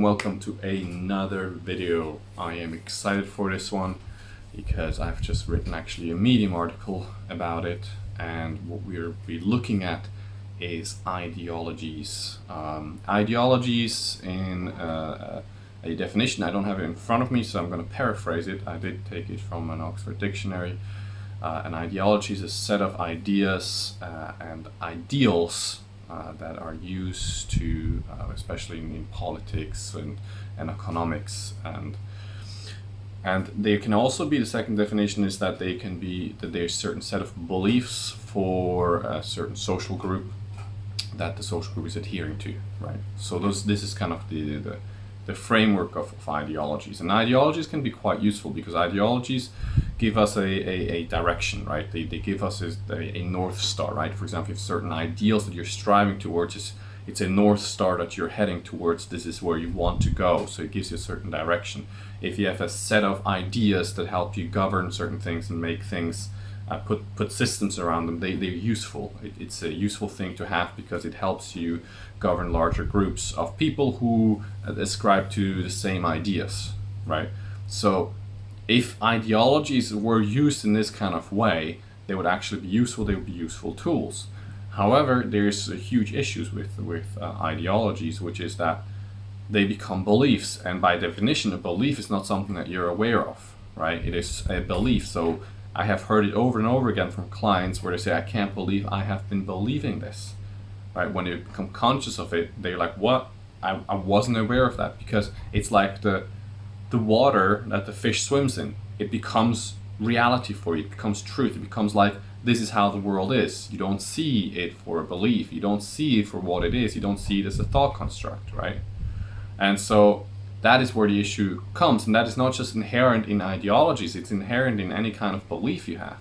welcome to another video. I am excited for this one because I've just written actually a Medium article about it, and what we'll be looking at is ideologies. Ideologies in a definition, I don't have it in front of me, so I'm going to paraphrase it. I did take it from an Oxford dictionary. An ideology is a set of ideas and ideals that are used to, especially in politics and economics, and they can also be, the second definition is that they can be that there's a certain set of beliefs for a certain social group that the social group is adhering to, right? So this is kind of the framework of ideologies, and ideologies can be quite useful because ideologies give us a direction, right? They give us a north star, right? For example, if certain ideals that you're striving towards, it's a north star that you're heading towards. This is where you want to go, so it gives you a certain direction. If you have a set of ideas that help you govern certain things and make things, put systems around them, they're useful. It's a useful thing to have because it helps you govern larger groups of people who ascribe to the same ideas, right? So if ideologies were used in this kind of way, they would actually be useful. They would be useful tools. However, there's huge issues with ideologies, which is that they become beliefs, and by definition, a belief is not something that you're aware of, right? It is a belief. So I have heard it over and over again from clients where they say, "I can't believe I have been believing this," right? When they become conscious of it, they're like, "What? I wasn't aware of that," because it's like the water that the fish swims in. It becomes reality for you. It becomes truth. It becomes like, this is how the world is. You don't see it for a belief. You don't see it for what it is. You don't see it as a thought construct, right? And so that is where the issue comes, and that is not just inherent in ideologies, it's inherent in any kind of belief you have,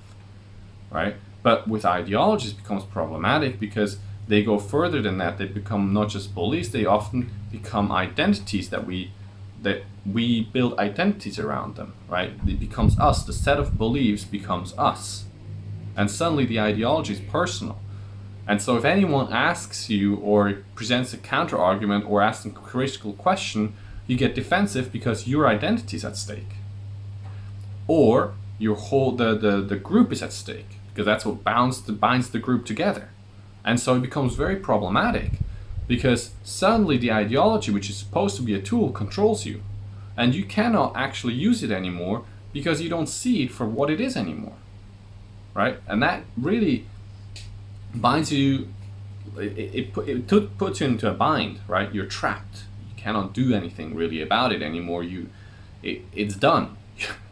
right? But with ideologies it becomes problematic because they go further than that. They become not just beliefs, they often become identities that we build identities around them, right? It becomes us. The set of beliefs becomes us. And suddenly the ideology is personal. And so if anyone asks you or presents a counter argument or asks a critical question, you get defensive because your identity is at stake. Or your whole the group is at stake, because that's what binds the group together. And so it becomes very problematic because suddenly the ideology, which is supposed to be a tool, controls you. And you cannot actually use it anymore because you don't see it for what it is anymore, right? And that really binds you, it puts you into a bind, right? You're trapped. You cannot do anything really about it anymore. It's done.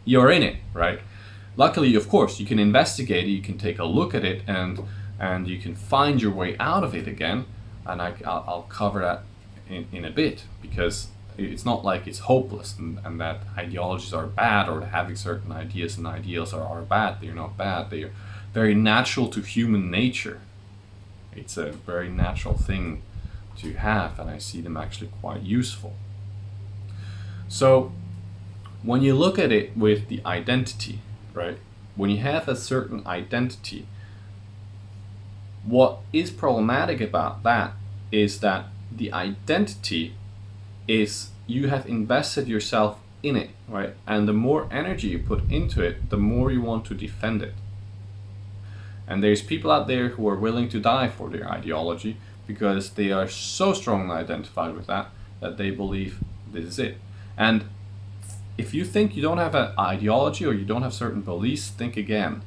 You're in it, right? Luckily, of course, you can investigate it, you can take a look at it, and you can find your way out of it again. And I'll cover that in a bit, because it's not like it's hopeless and that ideologies are bad, or having certain ideas and ideals are bad. They're not bad. They are very natural to human nature. It's a very natural thing to have, and I see them actually quite useful. So when you look at it with the identity, right? When you have a certain identity, what is problematic about that is that the identity is, you have invested yourself in it, right? And the more energy you put into it, the more you want to defend it. And there's people out there who are willing to die for their ideology because they are so strongly identified with that they believe this is it. And if you think you don't have an ideology or you don't have certain beliefs, think again.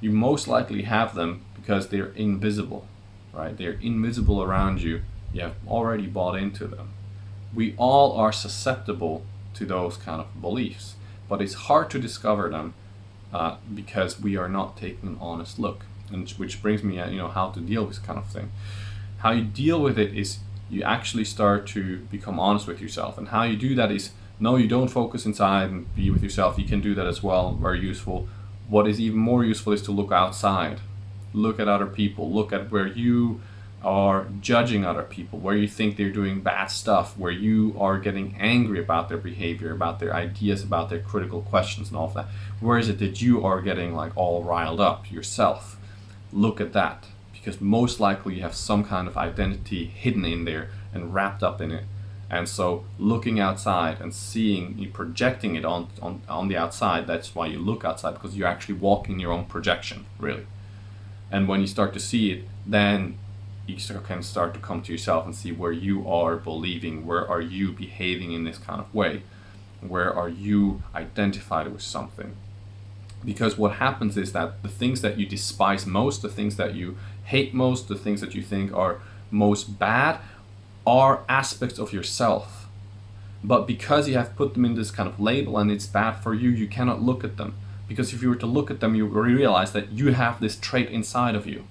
You most likely have them because they're invisible, right? They're invisible around you. You have already bought into them. We all are susceptible to those kind of beliefs, but it's hard to discover them because we are not taking an honest look. And which brings me at, how to deal with this kind of thing. How you deal with it is you actually start to become honest with yourself. And how you do that is, no, you don't focus inside and be with yourself. You can do that as well, very useful. What is even more useful is to look outside. Look at other people. Look at where you are judging other people, where you think they're doing bad stuff, where you are getting angry about their behavior, about their ideas, about their critical questions and all of that. Where is it that you are getting like all riled up yourself? Look at that, because most likely you have some kind of identity hidden in there and wrapped up in it, And so looking outside and seeing, you projecting it on the outside, that's why you look outside, because you're actually walking your own projection, really. And when you start to see it, then you can start to come to yourself and see where you are believing, where are you behaving in this kind of way, where are you identified with something. Because what happens is that the things that you despise most, the things that you hate most, the things that you think are most bad, are aspects of yourself. But because you have put them in this kind of label and it's bad for you, you cannot look at them. Because if you were to look at them, you realize that you have this trait inside of you.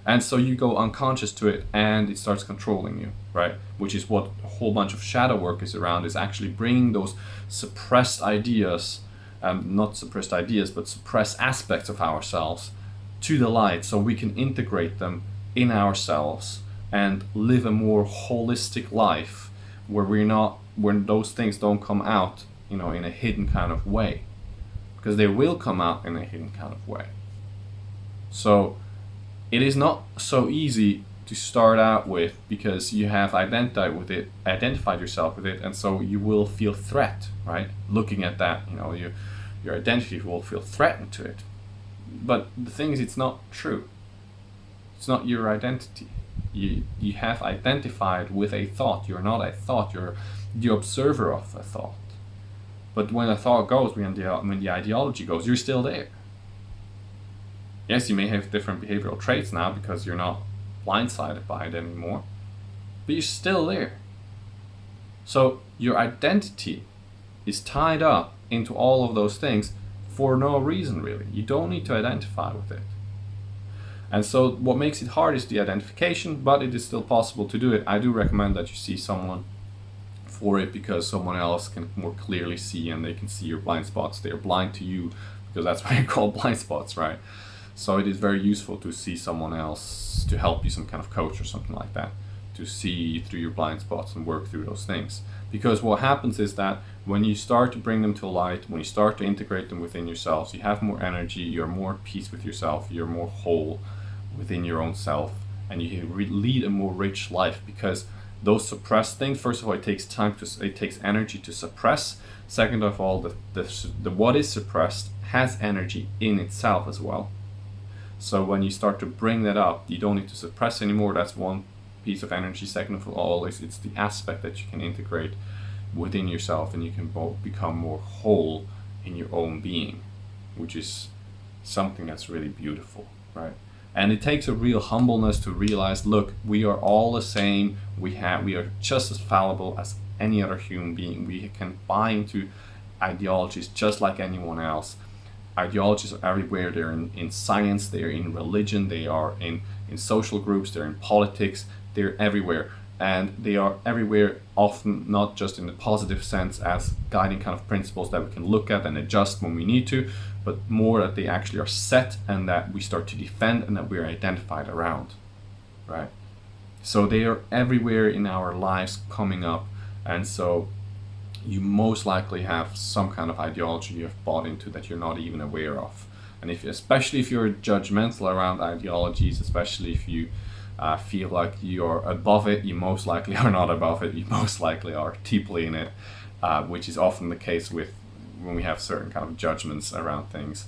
And so you go unconscious to it and it starts controlling you, right? Which is what a whole bunch of shadow work is around, is actually bringing those suppressed ideas, not suppressed ideas, but suppressed aspects of ourselves to the light, so we can integrate them in ourselves and live a more holistic life where when those things don't come out, in a hidden kind of way, because they will come out in a hidden kind of way. So it is not so easy to start out with, because you have identified yourself with it, and so you will feel threat, right? Looking at that, your identity will feel threatened to it. But the thing is, it's not true. It's not your identity. You have identified with a thought. You're not a thought. You're the observer of a thought. But when a thought goes, when the ideology goes, you're still there. Yes, you may have different behavioral traits now because you're not blindsided by it anymore, but you're still there. So your identity is tied up into all of those things for no reason, really. You don't need to identify with it. And so what makes it hard is the identification, but it is still possible to do it. I do recommend that you see someone for it, because someone else can more clearly see, and they can see your blind spots. They're blind to you, because that's why you call blind spots, right? So it is very useful to see someone else to help you, some kind of coach or something like that, to see through your blind spots and work through those things. Because what happens is that when you start to bring them to light, when you start to integrate them within yourselves, you have more energy, you're more at peace with yourself, you're more whole within your own self, and you can lead a more rich life. Because those suppressed things, first of all, it takes energy to suppress. Second of all, the what is suppressed has energy in itself as well. So when you start to bring that up, you don't need to suppress anymore. That's one piece of energy. Second of all, it's the aspect that you can integrate within yourself, and you can become more whole in your own being, which is something that's really beautiful, right? And it takes a real humbleness to realize, look, we are all the same. We are just as fallible as any other human being. We can buy into ideologies just like anyone else. Ideologies are everywhere. They're in science, they're in religion, they are in social groups, they're in politics, they're everywhere. And they are everywhere, often not just in the positive sense as guiding kind of principles that we can look at and adjust when we need to, but more that they actually are set and that we start to defend and that we're identified around, right? So they are everywhere in our lives coming up. And so you most likely have some kind of ideology you have bought into that you're not even aware of. And especially if you're judgmental around ideologies, especially if you feel like you're above it, you most likely are not above it. You most likely are deeply in it, which is often the case when we have certain kind of judgments around things.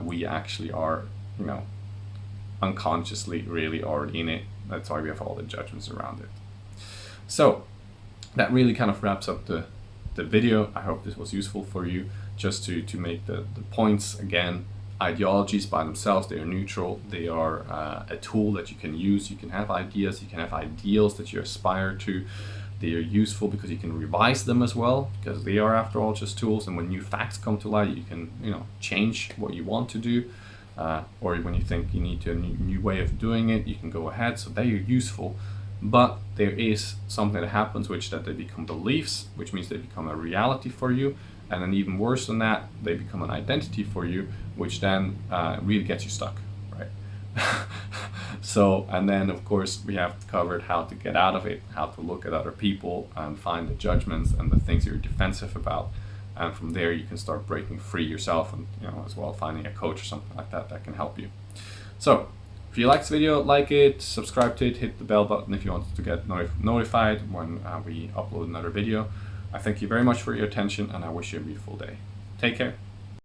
We actually are, unconsciously really already in it. That's why we have all the judgments around it. So that really kind of wraps up the video. I hope this was useful for you, just to make the points again. Ideologies by themselves, they are neutral. They are a tool that you can use. You can have ideas, you can have ideals that you aspire to. They are useful because you can revise them as well, because they are, after all, just tools. And when new facts come to light, you can change what you want to do, or when you think you need a new way of doing it, you can go ahead. So they are useful. But there is something that happens, which that they become beliefs, which means they become a reality for you. And then even worse than that, they become an identity for you, which then really gets you stuck, right? So, and then of course we have covered how to get out of it, how to look at other people and find the judgments and the things you're defensive about. And from there you can start breaking free yourself, and as well finding a coach or something like that can help you. So if If you like this video, like it, subscribe to it, hit the bell button if you want to get notified when we upload another video. I thank you very much for your attention, and I wish you a beautiful day. Take care.